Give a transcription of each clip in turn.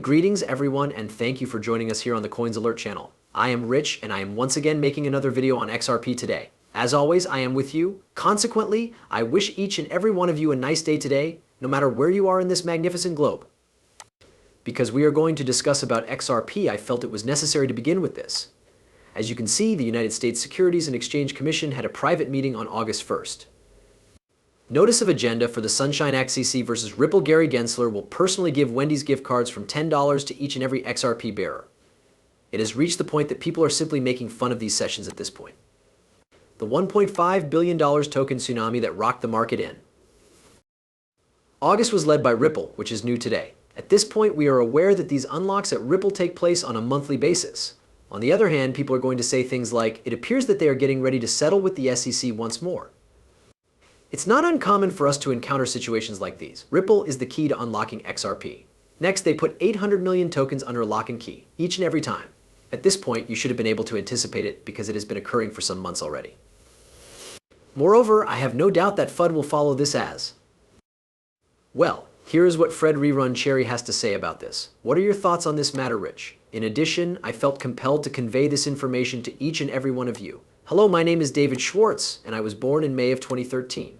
Greetings everyone, and thank you for joining us here on the Coins Alert channel. I am Rich and I am once again making another video on XRP today. As always, I am with you. Consequently, I wish each and every one of you a nice day today, no matter where you are in this magnificent globe. Because we are going to discuss about XRP, I felt it was necessary to begin with this. As you can see, the United States Securities and Exchange Commission had a private meeting on August 1st. Notice of agenda for the Sunshine XCC versus Ripple. Gary Gensler will personally give Wendy's gift cards from $10 to each and every XRP bearer. It has reached the point that people are simply making fun of these sessions at this point. The $1.5 billion token tsunami that rocked the market in August was led by Ripple, which is new today. At this point, we are aware that these unlocks at Ripple take place on a monthly basis. On the other hand, people are going to say things like, it appears that they are getting ready to settle with the SEC once more. It's not uncommon for us to encounter situations like these. Ripple is the key to unlocking XRP. Next, they put 800 million tokens under lock and key, each and every time. At this point, you should have been able to anticipate it because it has been occurring for some months already. Moreover, I have no doubt that FUD will follow this as. Well, here is what Fred Rerun Cherry has to say about this. What are your thoughts on this matter, Rich? In addition, I felt compelled to convey this information to each and every one of you. Hello, my name is David Schwartz, and I was born in May of 2013.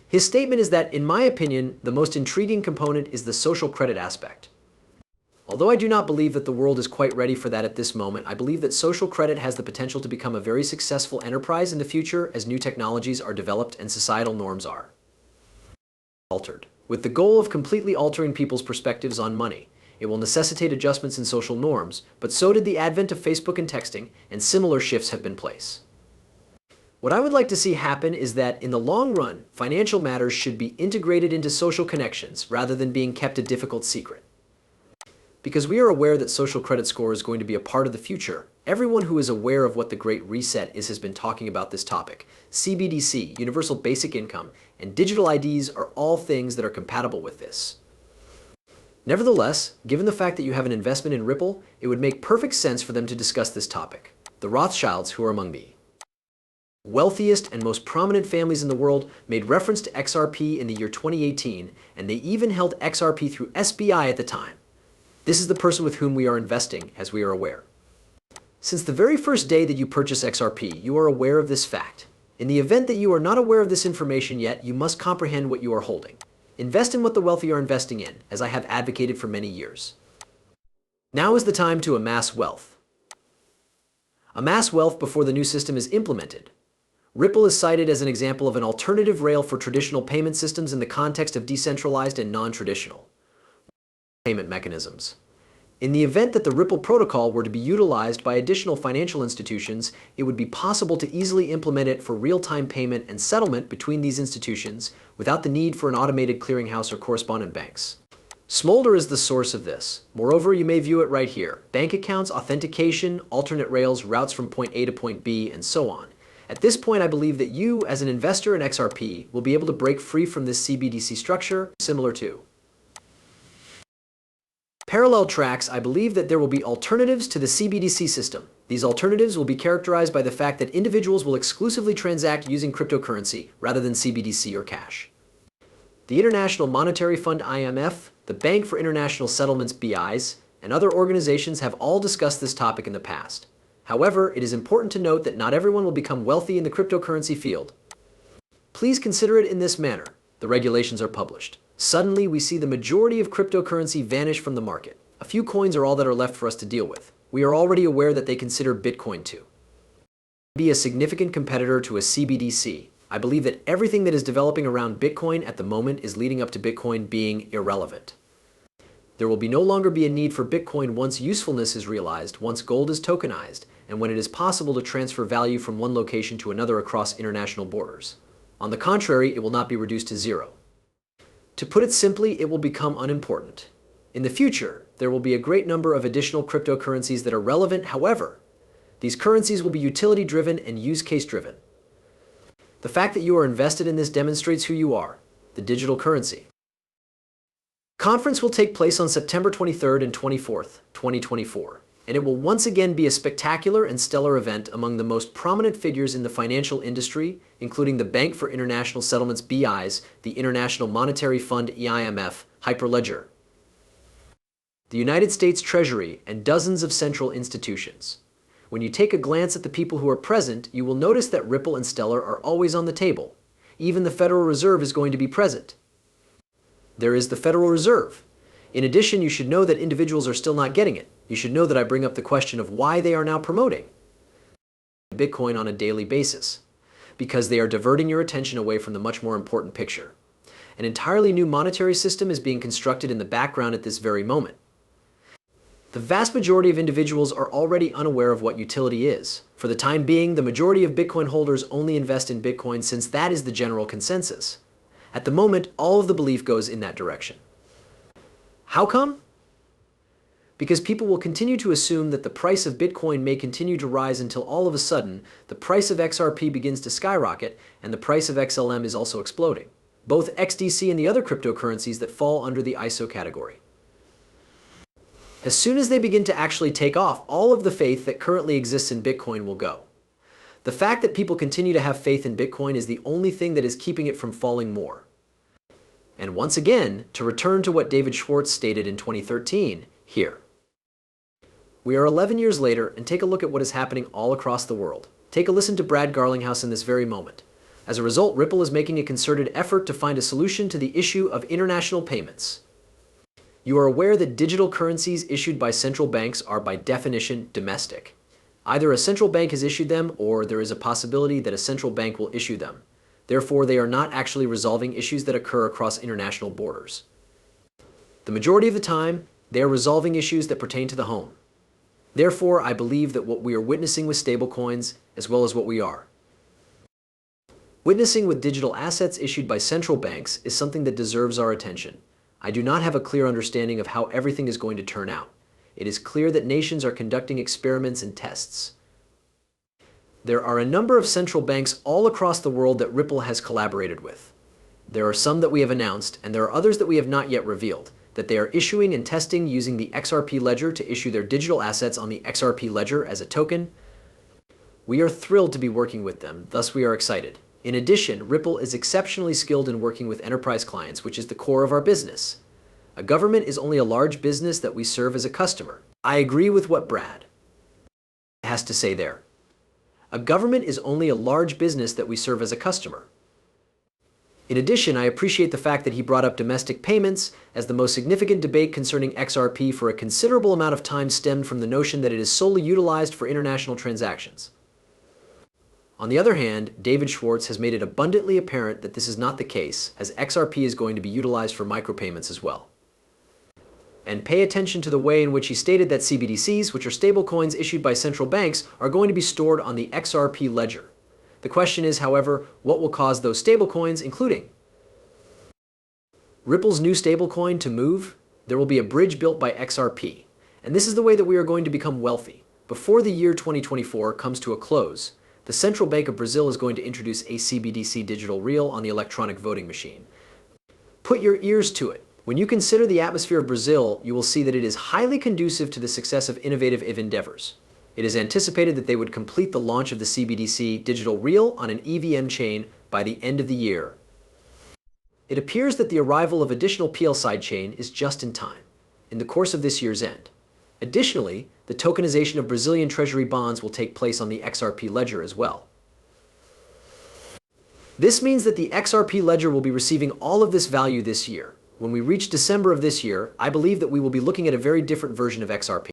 His statement is that, in my opinion, the most intriguing component is the social credit aspect. Although I do not believe that the world is quite ready for that at this moment, I believe that social credit has the potential to become a very successful enterprise in the future as new technologies are developed and societal norms are altered. With the goal of completely altering people's perspectives on money, it will necessitate adjustments in social norms, but so did the advent of Facebook and texting, and similar shifts have been placed. What I would like to see happen is that, in the long run, financial matters should be integrated into social connections rather than being kept a difficult secret. Because we are aware that social credit score is going to be a part of the future, everyone who is aware of what the Great Reset is has been talking about this topic. CBDC, Universal Basic Income, and digital IDs are all things that are compatible with this. Nevertheless, given the fact that you have an investment in Ripple, it would make perfect sense for them to discuss this topic. The Rothschilds, who are among the wealthiest and most prominent families in the world, made reference to XRP in the year 2018, and they even held XRP through SBI at the time. This is the person with whom we are investing, as we are aware. Since the very first day that you purchase XRP, you are aware of this fact. In the event that you are not aware of this information yet, you must comprehend what you are holding. Invest in what the wealthy are investing in, as I have advocated for many years. Now is the time to amass wealth. Amass wealth before the new system is implemented. Ripple is cited as an example of an alternative rail for traditional payment systems in the context of decentralized and non-traditional payment mechanisms. In the event that the Ripple protocol were to be utilized by additional financial institutions, it would be possible to easily implement it for real-time payment and settlement between these institutions without the need for an automated clearinghouse or correspondent banks. Smolder is the source of this. Moreover, you may view it right here. Bank accounts, authentication, alternate rails, routes from point A to point B, and so on. At this point, I believe that you, as an investor in XRP, will be able to break free from this CBDC structure, similar to parallel tracks. I believe that there will be alternatives to the CBDC system. These alternatives will be characterized by the fact that individuals will exclusively transact using cryptocurrency rather than CBDC or cash. The International Monetary Fund IMF, the Bank for International Settlements BIs, and other organizations have all discussed this topic in the past. However, it is important to note that not everyone will become wealthy in the cryptocurrency field. Please consider it in this manner. The regulations are published. Suddenly, we see the majority of cryptocurrency vanish from the market. A few coins are all that are left for us to deal with. We are already aware that they consider Bitcoin to be a significant competitor to a CBDC. I believe that everything that is developing around Bitcoin at the moment is leading up to Bitcoin being irrelevant. There will no longer be a need for Bitcoin once usefulness is realized, once gold is tokenized, and when it is possible to transfer value from one location to another across international borders. On the contrary, it will not be reduced to zero. To put it simply, it will become unimportant. In the future, there will be a great number of additional cryptocurrencies that are relevant. However, these currencies will be utility-driven and use-case-driven. The fact that you are invested in this demonstrates who you are, the digital currency. Conference will take place on September 23rd and 24th, 2024, and it will once again be a spectacular and stellar event among the most prominent figures in the financial industry, including the Bank for International Settlements BIs, the International Monetary Fund EIMF, Hyperledger, the United States Treasury, and dozens of central institutions. When you take a glance at the people who are present, you will notice that Ripple and Stellar are always on the table. Even the Federal Reserve is going to be present. There is the Federal Reserve. In addition, you should know that individuals are still not getting it. You should know that I bring up the question of why they are now promoting Bitcoin on a daily basis. Because they are diverting your attention away from the much more important picture. An entirely new monetary system is being constructed in the background at this very moment. The vast majority of individuals are already unaware of what utility is. For the time being, the majority of Bitcoin holders only invest in Bitcoin since that is the general consensus. At the moment, all of the belief goes in that direction. How come? Because people will continue to assume that the price of Bitcoin may continue to rise until all of a sudden, the price of XRP begins to skyrocket and the price of XLM is also exploding. Both XDC and the other cryptocurrencies that fall under the ISO category. As soon as they begin to actually take off, all of the faith that currently exists in Bitcoin will go. The fact that people continue to have faith in Bitcoin is the only thing that is keeping it from falling more. And once again, to return to what David Schwartz stated in 2013, here. We are 11 years later, and take a look at what is happening all across the world. Take a listen to Brad Garlinghouse in this very moment. As a result, Ripple is making a concerted effort to find a solution to the issue of international payments. You are aware that digital currencies issued by central banks are by definition domestic. Either a central bank has issued them or there is a possibility that a central bank will issue them. Therefore, they are not actually resolving issues that occur across international borders. The majority of the time, they are resolving issues that pertain to the home. Therefore, I believe that what we are witnessing with stablecoins, as well as what we are witnessing with digital assets issued by central banks, is something that deserves our attention. I do not have a clear understanding of how everything is going to turn out. It is clear that nations are conducting experiments and tests. There are a number of central banks all across the world that Ripple has collaborated with. There are some that we have announced, and there are others that we have not yet revealed, that they are issuing and testing using the XRP ledger to issue their digital assets on the XRP ledger as a token. We are thrilled to be working with them, thus we are excited. In addition, Ripple is exceptionally skilled in working with enterprise clients, which is the core of our business. A government is only a large business that we serve as a customer. I agree with what Brad has to say there. A government is only a large business that we serve as a customer. In addition, I appreciate the fact that he brought up domestic payments, as the most significant debate concerning XRP for a considerable amount of time stemmed from the notion that it is solely utilized for international transactions. On the other hand, David Schwartz has made it abundantly apparent that this is not the case, as XRP is going to be utilized for micropayments as well. And pay attention to the way in which he stated that CBDCs, which are stablecoins issued by central banks, are going to be stored on the XRP ledger. The question is, however, what will cause those stablecoins, including Ripple's new stablecoin, to move? There will be a bridge built by XRP. And this is the way that we are going to become wealthy. Before the year 2024 comes to a close, the Central Bank of Brazil is going to introduce a CBDC digital real on the electronic voting machine. Put your ears to it. When you consider the atmosphere of Brazil, you will see that it is highly conducive to the success of innovative endeavors. It is anticipated that they would complete the launch of the CBDC digital real on an EVM chain by the end of the year. It appears that the arrival of additional PL sidechain is just in time, in the course of this year's end. Additionally, the tokenization of Brazilian treasury bonds will take place on the XRP ledger as well. This means that the XRP ledger will be receiving all of this value this year. When we reach December of this year, I believe that we will be looking at a very different version of XRP.